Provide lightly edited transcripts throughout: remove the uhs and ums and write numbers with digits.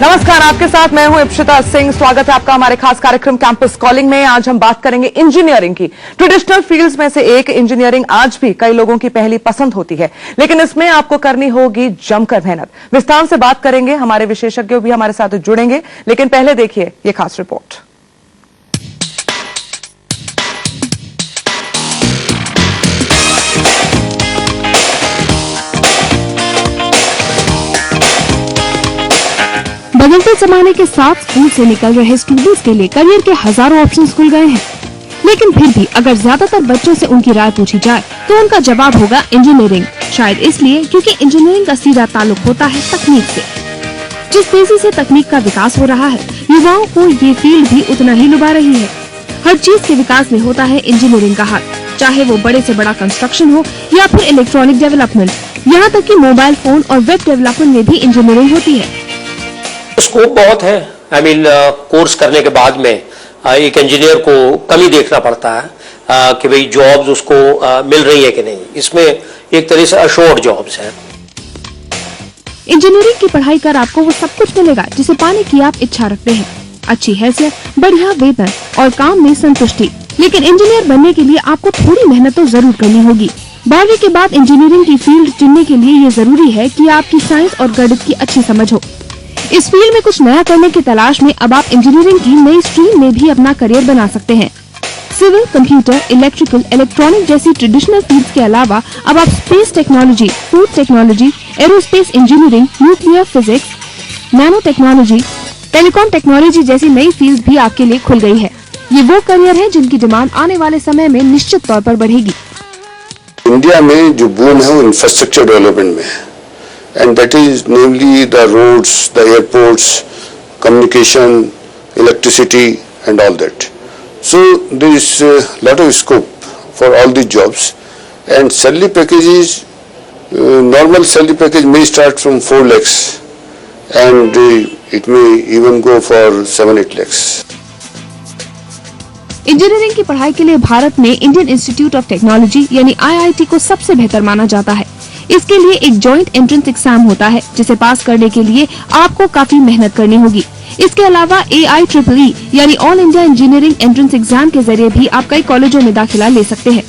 नमस्कार, आपके साथ मैं हूं इप्शिता सिंह। स्वागत है आपका हमारे खास कार्यक्रम कैंपस कॉलिंग में। आज हम बात करेंगे इंजीनियरिंग की। ट्रेडिशनल फील्ड्स में से एक इंजीनियरिंग आज भी कई लोगों की पहली पसंद होती है, लेकिन इसमें आपको करनी होगी जमकर मेहनत। विस्तार से बात करेंगे, हमारे विशेषज्ञ भी हमारे साथ जुड़ेंगे, लेकिन पहले देखिए ये खास रिपोर्ट। बदलते जमाने के साथ स्कूल से निकल रहे स्टूडेंट्स के लिए करियर के हजारों ऑप्शंस खुल गए हैं, लेकिन फिर भी अगर ज्यादातर बच्चों से उनकी राय पूछी जाए तो उनका जवाब होगा इंजीनियरिंग। शायद इसलिए क्योंकि इंजीनियरिंग का सीधा ताल्लुक होता है तकनीक से। जिस तेजी से तकनीक का विकास हो रहा है, युवाओं को ये फील्ड भी उतना ही लुभा रही है। हर चीज के विकास में होता है इंजीनियरिंग का हाथ, चाहे वो बड़े से बड़ा कंस्ट्रक्शन हो या फिर इलेक्ट्रॉनिक डेवलपमेंट, यहाँ तक कि मोबाइल फोन और वेब डेवलपमेंट में भी इंजीनियरिंग होती है। स्कोप बहुत है। आई मीन कोर्स करने के बाद में एक इंजीनियर को कम ही देखना पड़ता है कि भाई जॉब्स उसको मिल रही है कि नहीं। इसमें एक तरह से अश्योर्ड जॉब्स हैं। इंजीनियरिंग की पढ़ाई कर आपको वो सब कुछ मिलेगा जिसे पाने की आप इच्छा रखते हैं, अच्छी हैसियत, बढ़िया वेतन और काम में संतुष्टि। लेकिन इंजीनियर बनने के लिए आपको थोड़ी मेहनत तो जरूर करनी होगी। 12वीं के बाद इंजीनियरिंग की फील्ड चुनने के लिए ये जरूरी है कि आपकी साइंस और गणित की अच्छी समझ हो। इस फील्ड में कुछ नया करने की तलाश में अब आप इंजीनियरिंग की नई स्ट्रीम में भी अपना करियर बना सकते हैं। सिविल, कंप्यूटर, इलेक्ट्रिकल, इलेक्ट्रॉनिक जैसी ट्रेडिशनल फील्ड्स के अलावा अब आप space technology, food technology, aerospace engineering, nuclear physics, nano technology, telecom technology जैसी नई फील्ड भी आपके लिए खुल गई है। ये वो करियर है जिनकी डिमांड आने वाले समय में निश्चित तौर पर बढ़ेगी। इंडिया में जो बूम है वो इंफ्रास्ट्रक्चर डेवलपमेंट में है, and that is namely the roads, the airports, communication, electricity and all that. So there is a lot of scope for all these jobs, and salary packages, normal salary package may start from 4 lakhs and it may even go for 7-8 lakhs. Engineering की पढ़ाई के लिए भारत में Indian institute of technology यानी IIT को सबसे बेहतर माना जाता है। इसके लिए एक जॉइंट एंट्रेंस एग्जाम होता है, जिसे पास करने के लिए आपको काफी मेहनत करनी होगी। इसके अलावा AIEEE यानी all India engineering entrance exam के जरिए भी आप कई कॉलेजों में दाखिला ले सकते हैं।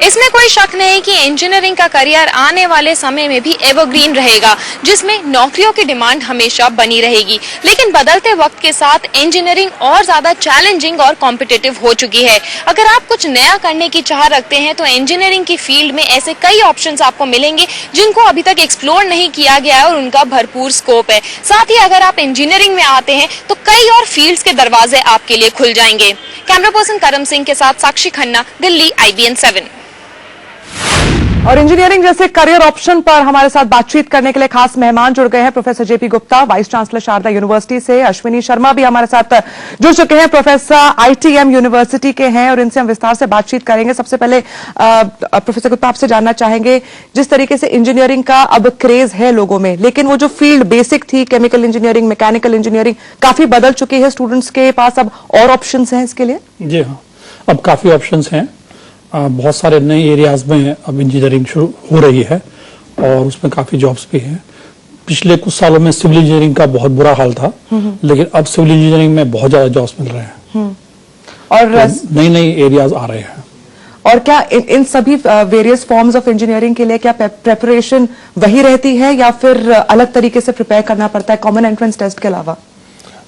इसमें कोई शक नहीं कि इंजीनियरिंग का करियर आने वाले समय में भी एवरग्रीन रहेगा, जिसमें नौकरियों की डिमांड हमेशा बनी रहेगी। लेकिन बदलते वक्त के साथ इंजीनियरिंग और ज्यादा चैलेंजिंग और कॉम्पिटिटिव हो चुकी है। अगर आप कुछ नया करने की चाह रखते हैं तो इंजीनियरिंग की फील्ड में ऐसे कई ऑप्शंस आपको मिलेंगे जिनको अभी तक एक्सप्लोर नहीं किया गया है और उनका भरपूर स्कोप है। साथ ही अगर आप इंजीनियरिंग में आते हैं तो कई और फील्ड्स के दरवाजे आपके लिए खुल जाएंगे। कैमरा पर्सन करम सिंह के साथ साक्षी खन्ना, दिल्ली, IBN 7। और इंजीनियरिंग जैसे करियर ऑप्शन पर हमारे साथ बातचीत करने के लिए खास मेहमान जुड़ गए हैं। Professor JP Gupta, vice chancellor Sharda university से। अश्विनी शर्मा भी हमारे साथ जुड़ चुके हैं, प्रोफेसर ITM यूनिवर्सिटी के हैं, और इनसे हम विस्तार से बातचीत करेंगे। सबसे पहले प्रोफेसर गुप्ता, आपसे जानना चाहेंगे, जिस तरीके से इंजीनियरिंग का अब क्रेज है लोगों में, लेकिन वो जो फील्ड बेसिक थी, केमिकल इंजीनियरिंग, मैकेनिकल इंजीनियरिंग, काफी बदल चुकी है। स्टूडेंट्स के पास अब और ऑप्शन हैं इसके लिए? जी हाँ, अब काफी ऑप्शन हैं। बहुत सारे नए एरियाज में अब इंजीनियरिंग शुरू हो रही है और उसमें काफी जॉब्स भी हैं। पिछले कुछ सालों में सिविल इंजीनियरिंग का बहुत बुरा हाल था, लेकिन अब सिविल इंजीनियरिंग में बहुत ज्यादा जॉब्स मिल रहे हैं और नई नई एरियाज आ रहे हैं। और क्या इन सभी वेरियस फॉर्म्स ऑफ इंजीनियरिंग के लिए क्या प्रेपरेशन वही रहती है या फिर अलग तरीके से प्रिपेयर करना पड़ता है कॉमन एंट्रेंस टेस्ट के अलावा?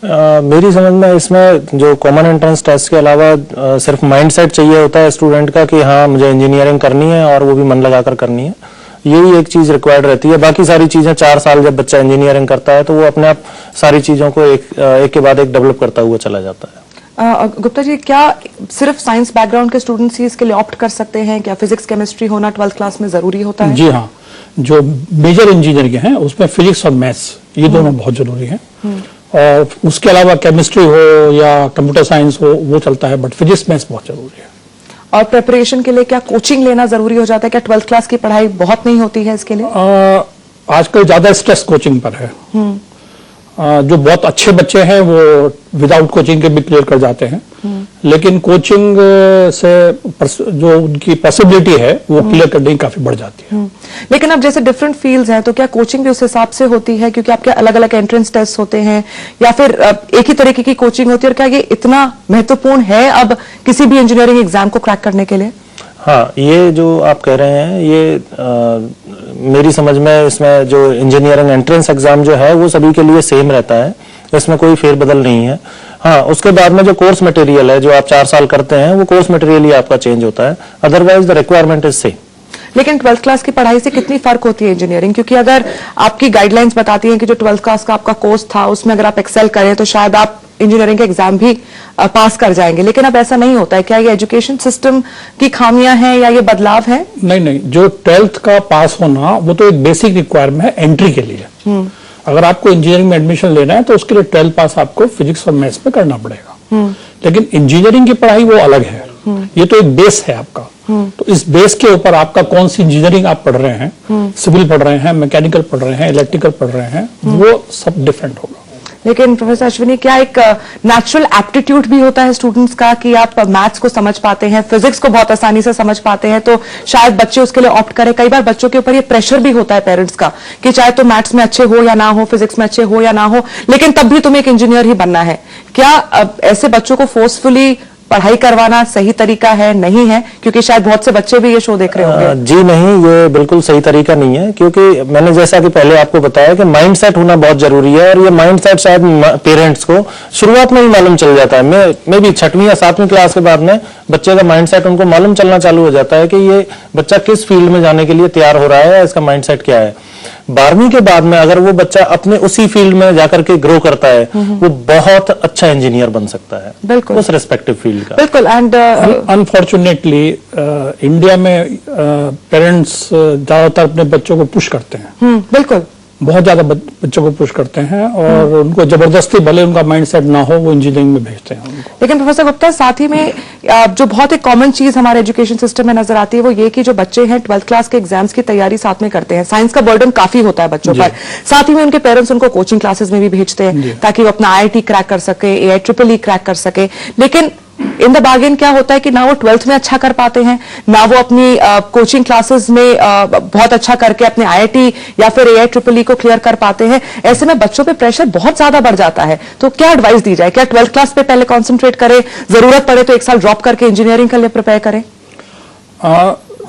मेरी समझ में इसमें जो कॉमन एंट्रेंस टेस्ट के अलावा सिर्फ माइंडसेट चाहिए होता है स्टूडेंट का कि हाँ मुझे इंजीनियरिंग करनी है और वो भी मन लगाकर करनी है। यही एक चीज रिक्वायर्ड रहती है। बाकी सारी चीजें 4 साल जब बच्चा इंजीनियरिंग करता है तो वो अपने आप सारी चीजों को एक के बाद एक डेवलप करता हुआ चला जाता है। गुप्ता जी, क्या सिर्फ साइंस बैकग्राउंड के स्टूडेंट्स ही इसके लिए ऑप्ट कर सकते हैं? क्या फिजिक्स केमिस्ट्री होना 12th क्लास में जरूरी होता है? जी हाँ, जो मेजर इंजीनियरिंग है उसमें फिजिक्स और मैथ्स ये दोनों बहुत जरूरी है। और उसके अलावा केमिस्ट्री हो या कंप्यूटर साइंस हो वो चलता है, बट फिजिक्स मैथ्स बहुत जरूरी है। और प्रिपरेशन के लिए क्या कोचिंग लेना जरूरी हो जाता है? क्या 12th क्लास की पढ़ाई बहुत नहीं होती है इसके लिए? आजकल ज्यादा स्ट्रेस कोचिंग पर है। जो बहुत अच्छे बच्चे हैं वो विदाउट कोचिंग के भी क्लियर कर जाते हैं, लेकिन कोचिंग से जो उनकी पॉसिबिलिटी है वो क्लियर करने की काफी बढ़ जाती है। लेकिन अब जैसे डिफरेंट फील्ड्स हैं तो क्या कोचिंग भी उस हिसाब से होती है, क्योंकि आपके अलग अलग एंट्रेंस टेस्ट होते हैं, या फिर एक ही तरीके की कोचिंग होती है, और क्या ये इतना महत्वपूर्ण है अब किसी भी इंजीनियरिंग एग्जाम को क्रैक करने के लिए? हाँ, ये जो आप कह रहे हैं ये मेरी समझ में इसमें जो इंजीनियरिंग एंट्रेंस एग्जाम जो है वो सभी के लिए सेम रहता है, इसमें कोई फेरबदल नहीं है। हाँ, उसके बाद में जो कोर्स मटेरियल है जो आप 4 साल करते हैं वो कोर्स मटेरियल ही आपका चेंज होता है, otherwise the requirement is same. लेकिन 12th क्लास की पढ़ाई से कितनी फर्क होती है इंजीनियरिंग? क्योंकि अगर आपकी गाइडलाइंस बताती हैं कि जो 12th क्लास का आपका कोर्स था उसमें अगर आप एक्सेल करें तो शायद आप इंजीनियरिंग के एग्जाम भी पास कर जाएंगे, लेकिन अब ऐसा नहीं होता है। क्या ये एजुकेशन सिस्टम की खामियां हैं या ये बदलाव है? नहीं, जो 12th का पास होना वो तो एक बेसिक रिक्वायरमेंट है एंट्री के लिए। अगर आपको इंजीनियरिंग में एडमिशन लेना है तो उसके लिए 12th पास आपको फिजिक्स और मैथ्स में करना पड़ेगा। लेकिन इंजीनियरिंग की पढ़ाई वो अलग है, ये तो एक बेस है आपका। तो इस बेस के ऊपर आपका कौन सी इंजीनियरिंग आप पढ़ रहे हैं, सिविल पढ़ रहे हैं, मैकेनिकल पढ़ रहे हैं, इलेक्ट्रिकल पढ़ रहे हैं, वो सब डिफरेंट होगा। लेकिन प्रोफेसर अश्विनी, क्या एक नेचुरल एप्टीट्यूड भी होता है स्टूडेंट्स का कि आप मैथ्स को समझ पाते हैं, फिजिक्स को बहुत आसानी से समझ पाते हैं, तो शायद बच्चे उसके लिए ऑप्ट करें? कई बार बच्चों के ऊपर ये प्रेशर भी होता है पेरेंट्स का कि चाहे तो मैथ्स में अच्छे हो या ना हो, फिजिक्स में अच्छे हो या ना हो, लेकिन तब भी तुम्हें एक इंजीनियर ही बनना है। क्या ऐसे बच्चों को फोर्सफुली पढ़ाई करवाना सही तरीका है, नहीं है? क्योंकि शायद बहुत से बच्चे भी ये शो देख रहे होंगे। जी नहीं, ये बिल्कुल सही तरीका नहीं है, क्योंकि मैंने जैसा कि पहले आपको बताया कि माइंडसेट होना बहुत जरूरी है, और ये माइंडसेट शायद पेरेंट्स को शुरुआत में ही मालूम चल जाता है। मैं भी 6वीं या 7वीं क्लास के बाद में बच्चे का माइंडसेट उनको मालूम चलना चालू हो जाता है कि ये बच्चा किस फील्ड में जाने के लिए तैयार हो रहा है या इसका माइंडसेट क्या है। 12वीं के बाद में अगर वो बच्चा अपने उसी फील्ड में जाकर के ग्रो करता है वो बहुत अच्छा इंजीनियर बन सकता है, बिल्कुल, उस रेस्पेक्टिव फील्ड का। बिल्कुल। एंड अनफॉर्चुनेटली इंडिया में पेरेंट्स ज्यादातर अपने बच्चों को पुश करते हैं, बिल्कुल, बहुत ज्यादा बच्चों को पुश करते हैं, और उनको जबरदस्ती, भले उनका माइंडसेट ना हो, वो इंजीनियरिंग में भेजते हैं उनको। लेकिन प्रोफेसर गुप्ता, साथ ही में जो बहुत एक कॉमन चीज हमारे एजुकेशन सिस्टम में नजर आती है वो ये कि जो बच्चे हैं 12th क्लास के एग्जाम्स की तैयारी साथ में करते हैं, साइंस का बर्डन काफी होता है बच्चों पर, साथ ही में उनके पेरेंट्स उनको कोचिंग क्लासेस में भी भेजते हैं ताकि वो अपना IIT क्रैक कर सके, AIEEE क्रैक कर सके। लेकिन इन द बार्गेन क्या होता है कि ना वो 12th में अच्छा कर पाते हैं, ना वो अपनी कोचिंग क्लासेस में बहुत अच्छा करके अपने IIT या फिर AIEEE को क्लियर कर पाते हैं। ऐसे में बच्चों पे प्रेशर बहुत ज्यादा बढ़ जाता है। तो क्या एडवाइस दी जाए? क्या 12th क्लास पे पहले कॉन्सेंट्रेट करें, जरूरत पड़े तो 1 साल ड्रॉप करके इंजीनियरिंग के लिए प्रिपेयर करें?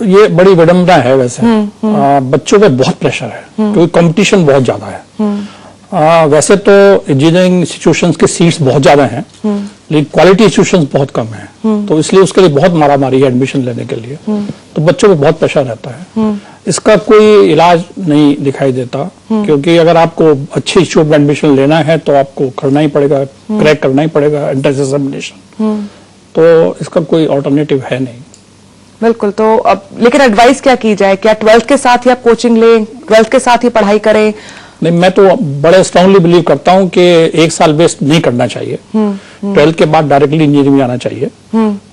ये बड़ी विडंबना है वैसे। बच्चों पे बहुत प्रेशर है क्योंकि कंपटीशन बहुत ज्यादा है। वैसे तो इंजीनियरिंग इंस्टीट्यूशंस के सीट्स बहुत ज्यादा हैं, लेकिन क्वालिटी इंस्टीट्यूशंस बहुत कम हैं, तो इसलिए उसके लिए बहुत मारामारी है एडमिशन लेने के लिए। तो बच्चों पे बहुत प्रेशर रहता है। इसका कोई इलाज नहीं दिखाई देता, क्योंकि अगर आपको अच्छे इंस्टीट्यूट में एडमिशन लेना है तो आपको करना ही पड़ेगा, क्रैक करना ही पड़ेगा एंट्रेंस एग्जामिनेशन। तो इसका कोई ऑल्टरनेटिव है नहीं। बिल्कुल। तो अब लेकिन एडवाइस क्या की जाए? क्या 12th के साथ ही आप कोचिंग लें, 12th के साथ ही पढ़ाई करें? नहीं, मैं तो बड़े स्ट्रांगली बिलीव करता हूं कि 1 साल वेस्ट नहीं करना चाहिए। 12th के बाद डायरेक्टली इंजीनियरिंग में आना चाहिए।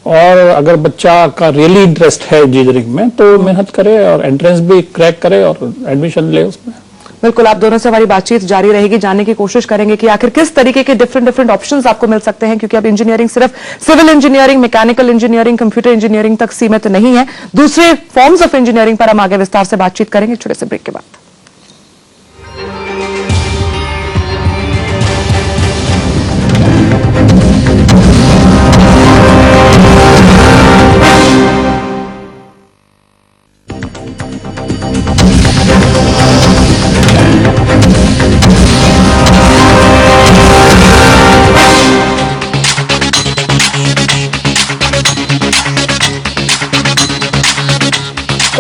और अगर बच्चा का रियली इंटरेस्ट है इंजीनियरिंग में तो मेहनत करे और एंट्रेंस भी क्रैक करे और एडमिशन ले उसमें। बिल्कुल, आप दोनों से हमारी बातचीत जारी रहेगी, जानने की कोशिश करेंगे कि आखिर किस तरीके के डिफरेंट ऑप्शंस आपको मिल सकते हैं, क्योंकि अब इंजीनियरिंग सिर्फ civil engineering, mechanical engineering, computer engineering तक सीमित नहीं है। दूसरे फॉर्म्स ऑफ इंजीनियरिंग पर हम आगे विस्तार से बातचीत करेंगे छोटे से ब्रेक के बाद।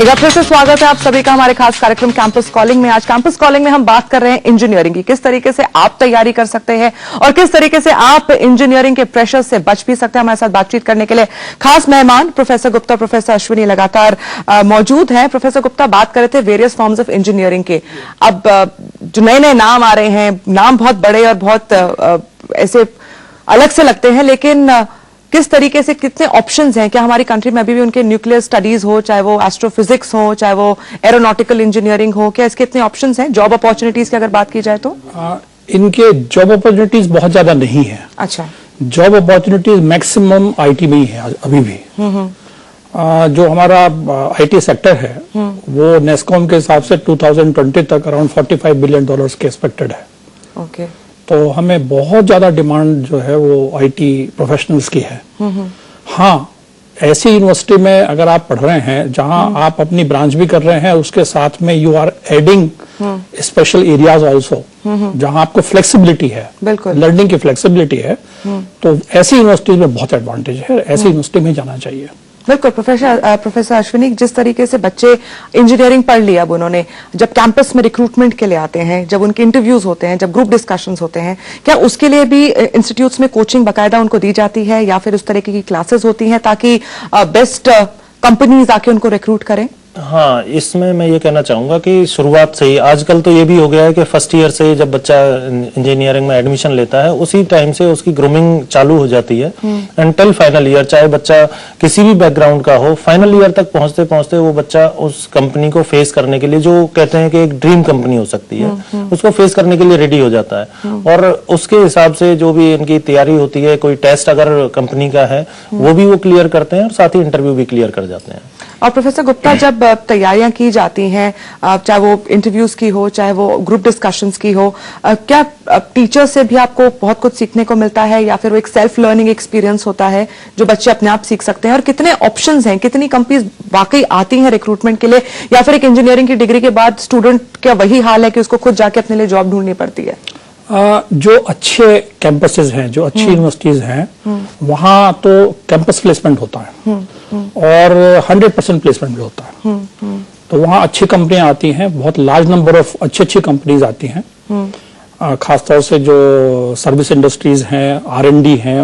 एक बार फिर से स्वागत है आप सभी का हमारे खास कार्यक्रम कैंपस कॉलिंग में। आज कैंपस कॉलिंग में हम बात कर रहे हैं इंजीनियरिंग की, किस तरीके से आप तैयारी कर सकते हैं और किस तरीके से आप इंजीनियरिंग के प्रेशर से बच भी सकते हैं। हमारे साथ बातचीत करने के लिए खास मेहमान प्रोफेसर गुप्ता, प्रोफेसर अश्विनी लगातार मौजूद हैं। प्रोफेसर गुप्ता, बात कर रहे थे वेरियस फॉर्म्स ऑफ इंजीनियरिंग के। अब जो नए नए नाम आ रहे हैं, नाम बहुत बड़े और बहुत ऐसे अलग से लगते हैं, लेकिन किस तरीके से कितने ऑप्शंस हैं? क्या हमारी कंट्री में अभी भी उनके न्यूक्लियर स्टडीज हो, चाहे वो एस्ट्रोफिजिक्स हो, चाहे वो एरोनॉटिकल इंजीनियरिंग हो, क्या इसके इतने ऑप्शंस हैं? जॉब अपॉर्चुनिटीज की अगर बात की जाए तो इनके जॉब अपॉर्चुनिटीज बहुत ज्यादा नहीं है। अच्छा। जॉब अपॉर्चुनिटीज मैक्सिमम आईटी में ही है अभी भी। जो हमारा आईटी सेक्टर है वो नेस्कॉम के हिसाब से 2020 तक अराउंड $45 बिलियन के एक्सपेक्टेड है। ओके। तो हमें बहुत ज्यादा डिमांड जो है वो आईटी प्रोफेशनल्स की है। हाँ, ऐसी यूनिवर्सिटी में अगर आप पढ़ रहे हैं जहां आप अपनी ब्रांच भी कर रहे हैं, उसके साथ में you are adding special areas also, जहां आपको फ्लेक्सिबिलिटी है, लर्निंग की फ्लेक्सिबिलिटी है, तो ऐसी यूनिवर्सिटी में बहुत एडवांटेज है। ऐसी यूनिवर्सिटी में जाना चाहिए। बिल्कुल। प्रोफेसर अश्विनी, जिस तरीके से बच्चे इंजीनियरिंग पढ़ लिया अब उन्होंने, जब कैंपस में रिक्रूटमेंट के लिए आते हैं, जब उनके इंटरव्यूज होते हैं, जब ग्रुप डिस्कशंस होते हैं, क्या उसके लिए भी इंस्टीट्यूट्स में कोचिंग बाकायदा उनको दी जाती है या फिर उस तरीके की क्लासेस होती हैं ताकि बेस्ट कंपनीज आके उनको रिक्रूट करें? हाँ, इसमें मैं ये कहना चाहूंगा कि शुरुआत से ही, आजकल तो ये भी हो गया है कि फर्स्ट ईयर से जब बच्चा इंजीनियरिंग में एडमिशन लेता है उसी टाइम से उसकी ग्रूमिंग चालू हो जाती है अनटिल फाइनल ईयर। चाहे बच्चा किसी भी बैकग्राउंड का हो, फाइनल ईयर तक पहुंचते पहुंचते वो बच्चा उस कंपनी को फेस करने के लिए, जो कहते हैं कि एक ड्रीम कंपनी हो सकती है, उसको फेस करने के लिए रेडी हो जाता है। और उसके हिसाब से जो भी इनकी तैयारी होती है, कोई टेस्ट अगर कंपनी का है वो भी वो क्लियर करते हैं और साथ ही इंटरव्यू भी क्लियर कर जाते हैं। और प्रोफेसर गुप्ता, जब तैयारियां की जाती हैं, चाहे वो इंटरव्यूज की हो, चाहे वो ग्रुप डिस्कशंस की हो, क्या टीचर से भी आपको बहुत कुछ सीखने को मिलता है या फिर वो एक सेल्फ लर्निंग एक्सपीरियंस होता है जो बच्चे अपने आप सीख सकते हैं? और कितने ऑप्शंस हैं, कितनी कंपनीज वाकई आती हैं रिक्रूटमेंट के लिए, या फिर एक इंजीनियरिंग की डिग्री के बाद स्टूडेंट का वही हाल है कि उसको खुद जाके अपने लिए जॉब ढूंढनी पड़ती है? जो अच्छे कैंपसेस हैं, जो अच्छी यूनिवर्सिटीज हैं, वहां तो कैंपस प्लेसमेंट होता है और 100% प्लेसमेंट भी होता है। तो वहां अच्छी कंपनियां आती हैं, बहुत लार्ज नंबर ऑफ अच्छी कंपनीज आती हैं। खासतौर से जो सर्विस इंडस्ट्रीज हैं, R&D हैं,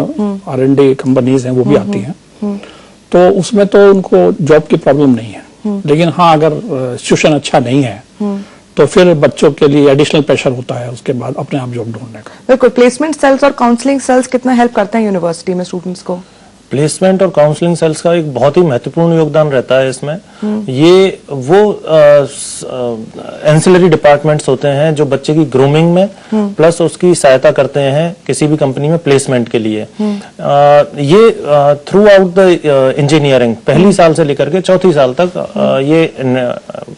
R&D कंपनीज हैं, वो भी आती हैं। तो उसमें तो उनको जॉब की प्रॉब्लम नहीं है। लेकिन हाँ, अगर सिचुएशन अच्छा नहीं है तो फिर बच्चों के लिए एडिशनल प्रेशर होता है उसके बाद अपने आप जॉब ढूंढने का। बिल्कुल। प्लेसमेंट सेल्स और काउंसलिंग सेल्स कितना हेल्प करते हैं यूनिवर्सिटी में स्टूडेंट्स को? प्लेसमेंट और काउंसलिंग सेल्स का एक बहुत ही महत्वपूर्ण योगदान रहता है इसमें। ये वो एंसिलरी डिपार्टमेंट्स होते हैं जो बच्चे की ग्रूमिंग में प्लस उसकी सहायता करते हैं किसी भी कंपनी में प्लेसमेंट के लिए। ये थ्रू आउट द इंजीनियरिंग, पहली साल से लेकर के चौथी साल तक ये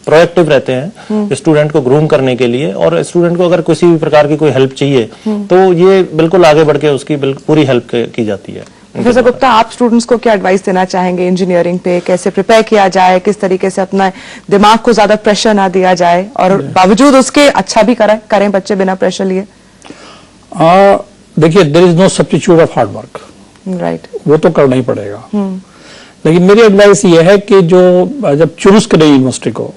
प्रोएक्टिव रहते हैं स्टूडेंट को ग्रूम करने के लिए। और स्टूडेंट को अगर किसी भी प्रकार की कोई हेल्प चाहिए तो ये बिल्कुल आगे बढ़ के उसकी पूरी हेल्प की जाती है। प्रोफेसर गुप्ता, आप स्टूडेंट्स को क्या एडवाइस देना चाहेंगे इंजीनियरिंग पे? कैसे प्रिपेयर किया जाए, किस तरीके से अपना दिमाग को ज्यादा प्रेशर ना दिया जाए और बावजूद उसके अच्छा भी करें बच्चे बिना प्रेशर लिए? देखिए, there is no substitute of hard work. Right. वो तो करना ही पड़ेगा। लेकिन मेरी एडवाइस ये है कि जो जब चूज करें यूनिवर्सिटी को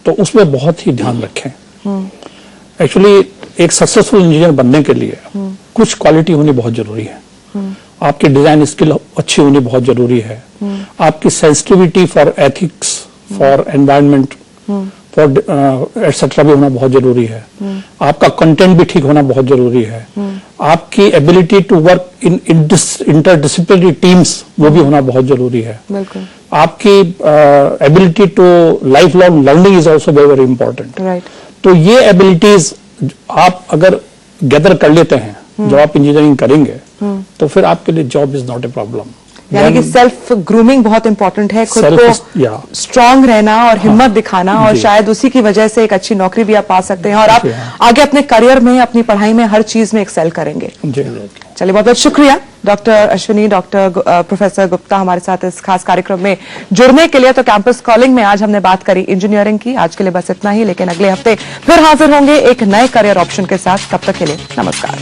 तो उसमें बहुत ही ध्यान रखें। एक्चुअली एक सक्सेसफुल इंजीनियर बनने के लिए कुछ क्वालिटी होनी बहुत जरूरी है। आपकी डिजाइन स्किल अच्छी होनी बहुत जरूरी है। आपकी sensitivity for ethics, for environment, for etcetera भी होना बहुत जरूरी है। आपका कंटेंट भी ठीक होना बहुत जरूरी है। आपकी ability to work in interdisciplinary teams, वो भी होना बहुत जरूरी है। आपकी ability to life long learning is also very very important. तो ये एबिलिटीज आप अगर गैदर कर लेते हैं जब आप इंजीनियरिंग करेंगे तो फिर आपके लिए job is not a problem. यानी कि सेल्फ ग्रूमिंग बहुत इंपॉर्टेंट है, खुद को स्ट्रांग रहना और हिम्मत दिखाना, और शायद उसी की वजह से एक अच्छी नौकरी भी आप पा सकते हैं और आप आगे अपने करियर में, अपनी पढ़ाई में, हर चीज में एक्सेल करेंगे। चलिए, बहुत बहुत शुक्रिया डॉक्टर अश्विनी, प्रोफेसर गुप्ता हमारे साथ इस खास कार्यक्रम में जुड़ने के लिए। तो कैंपस कॉलिंग में आज हमने बात करी इंजीनियरिंग की। आज के लिए बस इतना ही, लेकिन अगले हफ्ते फिर हाजिर होंगे एक नए करियर ऑप्शन के साथ। तब तक के लिए नमस्कार।